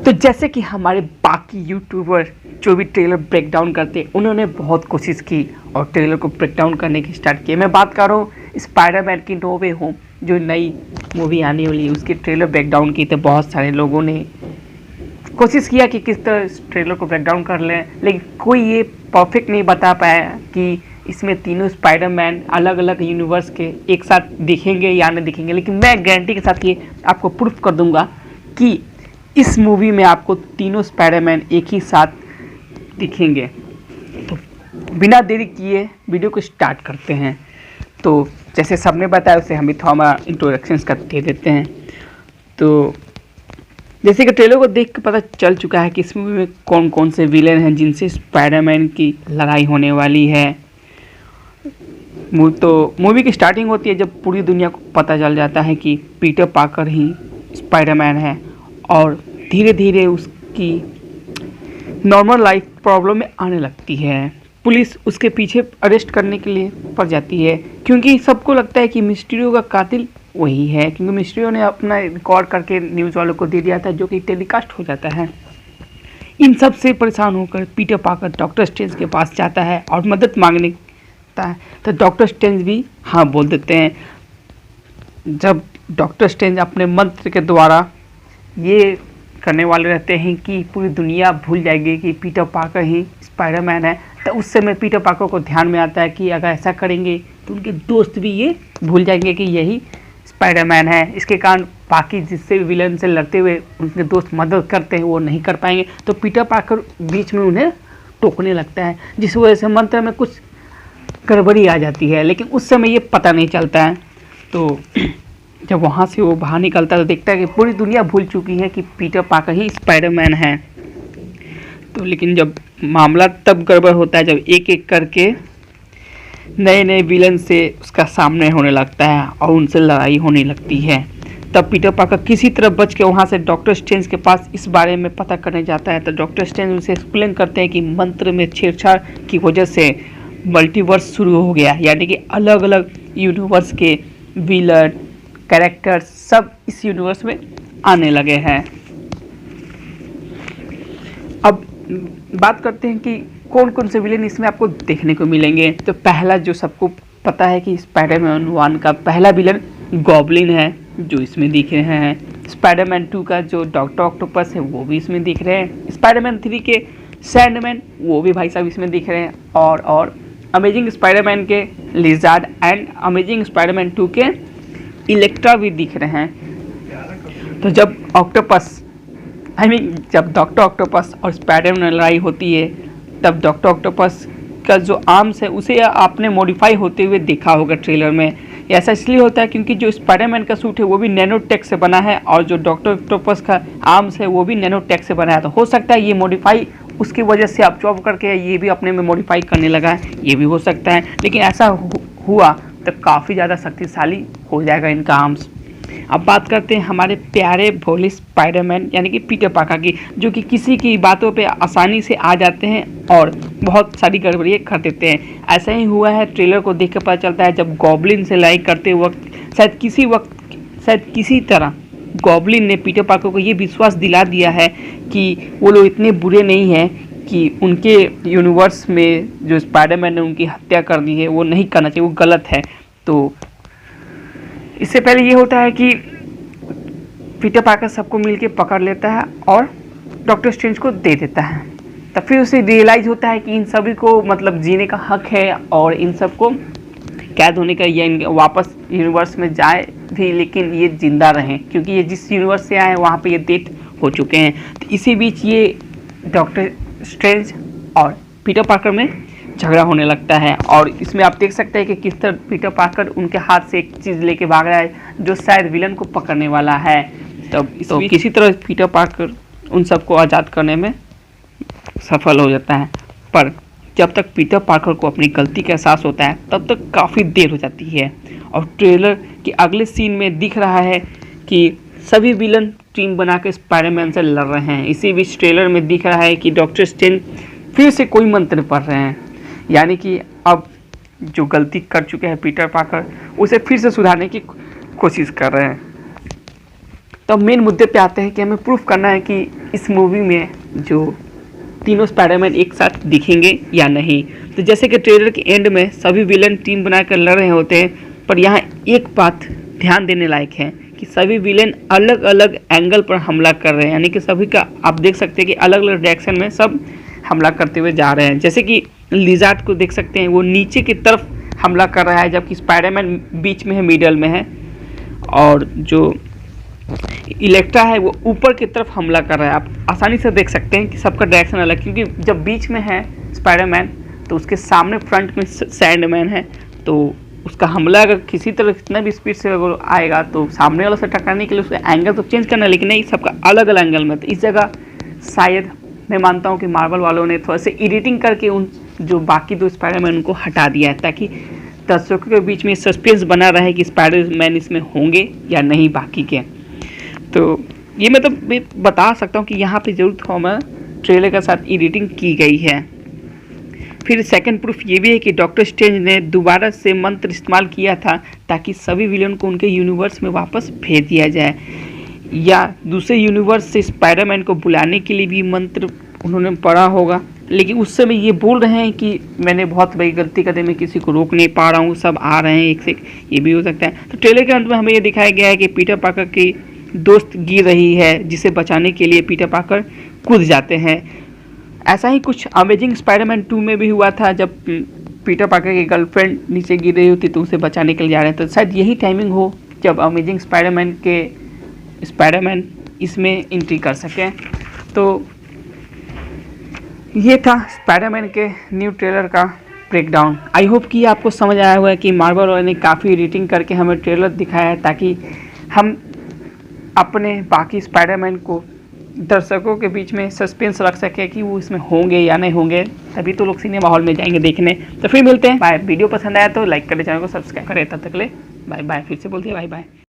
तो जैसे कि हमारे बाकी यूट्यूबर जो भी ट्रेलर ब्रेक डाउन करते, उन्होंने बहुत कोशिश की और ट्रेलर को ब्रेक डाउन करने की स्टार्ट किया। मैं बात कर रहा हूँ स्पाइडरमैन की नो वे होम, जो नई मूवी आने वाली है, उसकी ट्रेलर ब्रेक डाउन की। तो बहुत सारे लोगों ने कोशिश किया कि किस तरह इस ट्रेलर को ब्रेक डाउन कर लें, लेकिन कोई ये परफेक्ट नहीं बता पाया कि इसमें तीनों स्पाइडरमैन अलग अलग यूनिवर्स के एक साथ दिखेंगे या नहीं दिखेंगे। लेकिन मैं गारंटी के साथ ये आपको प्रूफ कर दूंगा कि इस मूवी में आपको तीनों स्पाइडरमैन एक ही साथ दिखेंगे। तो बिना देरी किए वीडियो को स्टार्ट करते हैं। तो जैसे सबने बताया उसे हम भी थोड़ा इंट्रोडक्शन का दे देते हैं। तो जैसे कि ट्रेलर को देख के पता चल चुका है कि इस मूवी में कौन कौन से विलेन हैं जिनसे स्पाइडरमैन की लड़ाई होने वाली है। तो मूवी की स्टार्टिंग होती है जब पूरी दुनिया को पता चल जाता है कि पीटर पार्कर ही स्पाइडरमैन है, और धीरे धीरे उसकी नॉर्मल लाइफ प्रॉब्लम में आने लगती है। पुलिस उसके पीछे अरेस्ट करने के लिए पड़ जाती है, क्योंकि सबको लगता है कि मिस्टीरियो का कातिल वही है, क्योंकि मिस्टीरियो ने अपना रिकॉर्ड करके न्यूज़ वालों को दे दिया था, जो कि टेलीकास्ट हो जाता है। इन सब से परेशान होकर पीटर पार्कर डॉक्टर स्ट्रेंज के पास जाता है और मदद मांगने है। तो डॉक्टर स्ट्रेंज भी हाँ बोल देते हैं। जब डॉक्टर स्ट्रेंज अपने मंत्र के द्वारा ये करने वाले रहते हैं कि पूरी दुनिया भूल जाएगी कि पीटर पार्कर ही स्पाइडरमैन है, तो उस समय पीटर पार्कर को ध्यान में आता है कि अगर ऐसा करेंगे तो उनके दोस्त भी ये भूल जाएंगे कि यही स्पाइडरमैन है। इसके कारण बाकी जिससे विलन से लड़ते हुए उनके दोस्त मदद करते हैं वो नहीं कर पाएंगे। तो पीटर पार्कर बीच में उन्हें टोकने लगता है, जिस वजह से मंत्र में कुछ गड़बड़ी आ जाती है, लेकिन उस समय ये पता नहीं चलता है। तो जब वहाँ से वो बाहर निकलता है तो देखता है कि पूरी दुनिया भूल चुकी है कि पीटर पार्कर ही स्पाइडरमैन है। तो लेकिन जब मामला तब गड़बड़ होता है जब एक एक करके नए नए विलन से उसका सामने होने लगता है और उनसे लड़ाई होने लगती है। तब पीटर पार्कर किसी तरह बच के वहाँ से डॉक्टर स्ट्रेंज के पास इस बारे में पता करने जाता है। तो डॉक्टर स्ट्रेंज उसे एक्सप्लेन करते हैं कि मंत्र में छेड़छाड़ की वजह से मल्टीवर्स शुरू हो गया, यानी कि अलग अलग यूनिवर्स के विलन कैरेक्टर सब इस यूनिवर्स में आने लगे हैं। अब बात करते हैं कि कौन कौन से विलेन इसमें आपको देखने को मिलेंगे। तो पहला जो सबको पता है कि स्पाइडरमैन 1 का पहला विलन गॉब्लिन है, जो इसमें दिख रहे हैं। स्पाइडरमैन 2 का जो डॉक्टर ऑक्टोपस है वो भी इसमें दिख रहे हैं। स्पाइडरमैन 3 के सैंडमैन वो भी भाई साहब इसमें दिख रहे हैं। और अमेजिंग स्पाइडरमैन के लिजार्ड एंड अमेजिंग स्पाइडरमैन 2 के इलेक्ट्रा भी दिख रहे हैं। तो जब जब डॉक्टर ऑक्टोपस और स्पाइडरमैन में लड़ाई होती है, तब डॉक्टर ऑक्टोपस का जो आर्म्स है उसे आपने मॉडिफाई होते हुए देखा होगा ट्रेलर में। ऐसा इसलिए होता है क्योंकि जो स्पाइडरमैन का सूट है वो भी नैनोटेक से बना है, और जो डॉक्टर ऑक्टोपस का आर्म्स है वो भी नैनोटेक से बना है। तो हो सकता है ये मॉडिफाई उसकी वजह से ऑब्जॉर्व करके ये भी अपने में मॉडिफाई करने लगा है, ये भी हो सकता है। लेकिन ऐसा हुआ तो काफ़ी ज़्यादा शक्तिशाली हो जाएगा इनका आर्म्स। अब बात करते हैं हमारे प्यारे भोले स्पाइडरमैन यानी कि पीटर पार्कर की, जो कि किसी की बातों पे आसानी से आ जाते हैं और बहुत सारी गड़बड़ियाँ कर देते हैं। ऐसा ही हुआ है, ट्रेलर को देख कर पता चलता है जब गॉब्लिन से लड़ाई करते वक्त शायद किसी तरह गॉब्लिन ने पीटर पार्कर को ये विश्वास दिला दिया है कि वो लोग इतने बुरे नहीं हैं कि उनके यूनिवर्स में जो स्पाइडरमैन ने उनकी हत्या कर दी है वो नहीं करना चाहिए, वो गलत है। तो इससे पहले ये होता है कि पीटर पार्कर सबको मिलके पकड़ लेता है और डॉक्टर स्ट्रेंज को दे देता है। तब फिर उसे रियलाइज़ होता है कि इन सभी को मतलब जीने का हक है और इन सबको कैद होने का, या वापस यूनिवर्स में जाए भी लेकिन ये जिंदा रहें, क्योंकि ये जिस यूनिवर्स से आए वहाँ पे ये डेथ हो चुके हैं। तो इसी बीच ये डॉक्टर स्ट्रेंज और पीटर पार्कर में झगड़ा होने लगता है, और इसमें आप देख सकते हैं कि किस तरह पीटर पार्कर उनके हाथ से एक चीज़ लेके भाग रहा है जो शायद विलन को पकड़ने वाला है। तो किसी तरह पीटर पार्कर उन सबको आज़ाद करने में सफल हो जाता है। पर जब तक पीटर पार्कर को अपनी गलती का एहसास होता है तब तक काफ़ी देर हो जाती है, और ट्रेलर के अगले सीन में दिख रहा है कि सभी विलन टीम बना के स्पाइडरमैन से लड़ रहे हैं। इसी बीच ट्रेलर में दिख रहा है कि डॉक्टर स्ट्रेंज फिर से कोई मंत्र पढ़ रहे हैं, यानी कि अब जो गलती कर चुके हैं पीटर पार्कर उसे फिर से सुधारने की कोशिश कर रहे हैं। तो अब मेन मुद्दे पे आते हैं कि हमें प्रूफ करना है कि इस मूवी में जो तीनों स्पाइडरमैन एक साथ दिखेंगे या नहीं। तो जैसे कि ट्रेलर के एंड में सभी विलन टीम बनाकर लड़ रहे होते हैं, पर यहाँ एक बात ध्यान देने लायक है कि सभी विलेन अलग अलग एंगल पर हमला कर रहे हैं, यानी कि सभी का आप देख सकते हैं कि अलग अलग डायरेक्शन में सब हमला करते हुए जा रहे हैं। जैसे कि लिजार्ड को देख सकते हैं, वो नीचे की तरफ हमला कर रहा है, जबकि स्पाइडरमैन बीच में है, मिडल में है, और जो इलेक्ट्रा है वो ऊपर की तरफ हमला कर रहा है। आप आसानी से देख सकते हैं कि सबका डायरेक्शन अलग, क्योंकि जब बीच में है स्पाइडरमैन तो उसके सामने फ्रंट में सैंडमैन है, तो उसका हमला अगर किसी तरह कितना भी स्पीड से अगर आएगा तो सामने वाला से टकराने के लिए उसका एंगल तो चेंज करना है, लेकिन नहीं, सबका अलग अलग एंगल में। तो इस जगह शायद मैं मानता हूँ कि मार्वल वालों ने थोड़ा सा एडिटिंग करके उन जो बाकी दो स्पाइडरमैन उनको हटा दिया है, ताकि दर्शकों के बीच में सस्पेंस बना रहे कि स्पाइडरमैन इसमें होंगे या नहीं बाकी के। तो ये मतलब मैं बता सकता हूँ कि यहाँ पे जरूर थोड़ा ट्रेलर के साथ एडिटिंग की गई है। फिर सेकंड प्रूफ ये भी है कि डॉक्टर स्ट्रेंज ने दोबारा से मंत्र इस्तेमाल किया था ताकि सभी विलेन को उनके यूनिवर्स में वापस भेज दिया जाए, या दूसरे यूनिवर्स से स्पाइडरमैन को बुलाने के लिए भी मंत्र उन्होंने पढ़ा होगा। लेकिन उस समय ये बोल रहे हैं कि मैंने बहुत बड़ी गलती कर दी, मैं किसी को रोक नहीं पा रहा हूँ, सब आ रहे हैं एक से एक, ये भी हो सकता है। तो ट्रेलर के अंत में हमें ये दिखाया गया है कि पीटर पार्कर की दोस्त गिर रही है, जिसे बचाने के लिए पीटर पार्कर कूद जाते हैं। ऐसा ही कुछ अमेजिंग स्पाइडरमैन 2 में भी हुआ था, जब पीटर पार्कर की गर्लफ्रेंड नीचे गिर रही होती तो उसे बचाने के लिए जा रहे हैं। तो शायद यही टाइमिंग हो जब अमेजिंग स्पाइडरमैन के स्पाइडरमैन इसमें एंट्री कर सकें। तो ये था स्पाइडरमैन के न्यू ट्रेलर का ब्रेकडाउन। आई होप कि आपको समझ आया हुआ है कि मार्वल वालों ने काफ़ी एडिटिंग करके हमें ट्रेलर दिखाया है, ताकि हम अपने बाकी स्पाइडरमैन को दर्शकों के बीच में सस्पेंस रख सके कि वो इसमें होंगे या नहीं होंगे, तभी तो लोग सिनेमा हॉल में जाएंगे देखने। तो फिर मिलते हैं, बाय। वीडियो पसंद आया तो लाइक करें, चैनल को सब्सक्राइब करें। तब तक ले बाय बाय। फिर से बोलते हैं बाय बाय।